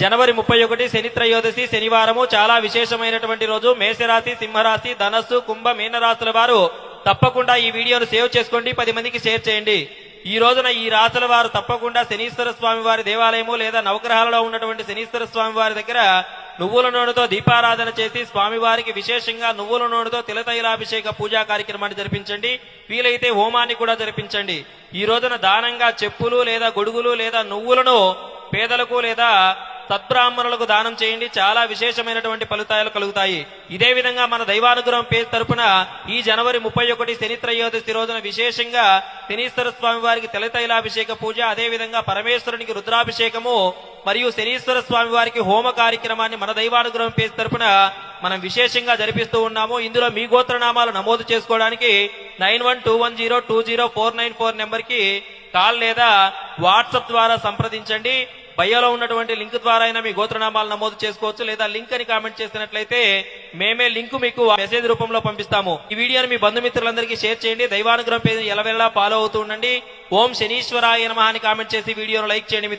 జనవరి 31 శని త్రయోదశి శనివారము చాలా విశేషమైనటువంటి రోజు. మేషరాశి, సింహరాశి, ధనస్సు, కుంభ, మీనరాశుల వారు తప్పకుండా ఈ వీడియోను సేవ్ చేసుకోండి, 10 మందికి షేర్ చేయండి. ఈ రోజున ఈ రాశుల వారు తప్పకుండా శనీశ్వర స్వామి వారి దేవాలయము లేదా నవగ్రహాలలో ఉన్నటువంటి శనీశ్వర స్వామి వారి దగ్గర నువ్వుల నూనెతో దీపారాధన చేసి స్వామివారికి విశేషంగా నువ్వుల నూనెతో తిలతైలాభిషేక పూజా కార్యక్రమాన్ని జరిపించండి. వీలైతే హోమాన్ని కూడా జరిపించండి. ఈ రోజున దానంగా చెప్పులు లేదా గొడుగులు లేదా నువ్వులను పేదలకు లేదా సద్బ్రాహ్మణులకు దానం చేయండి. చాలా విశేషమైనటువంటి ఫలితాలు కలుగుతాయి. ఇదే విధంగా మన దైవానుగ్రహం పేరు తరపున ఈ జనవరి 31 శని త్రయోదశి రోజున విశేషంగా శనీశ్వర స్వామి వారికి తిలతైలాభిషేక పూజ, అదే విధంగా పరమేశ్వరునికి రుద్రాభిషేకము మరియు శనీశ్వర స్వామి వారికి హోమ కార్యక్రమాన్ని మన దైవానుగ్రహం పేరు తరపున మనం విశేషంగా జరిపిస్తూ ఉన్నాము. ఇందులో మీ గోత్రనామాలు నమోదు చేసుకోవడానికి 9121020494 నెంబర్ కి కాల్ లేదా వాట్సాప్ ద్వారా సంప్రదించండి. బయోలో ఉన్నటువంటి లింక్ ద్వారా అయినా మీ గోత్రనామాలు నమోదు చేసుకోవచ్చు, లేదా లింక్ అని కామెంట్ చేసినట్లయితే మేమే లింక్ మీకు మెసేజ్ రూపంలో పంపిస్తాము. ఈ వీడియోని మీ బంధుమిత్రులందరికీ షేర్ చేయండి. దైవానుగ్రహం పేరు ఎలవెల్లా ఫాలో అవుతూ ఉండండి. ఓం శనీశ్వరాయ నమః అని కామెంట్ చేసి వీడియోను లైక్ చేయండి.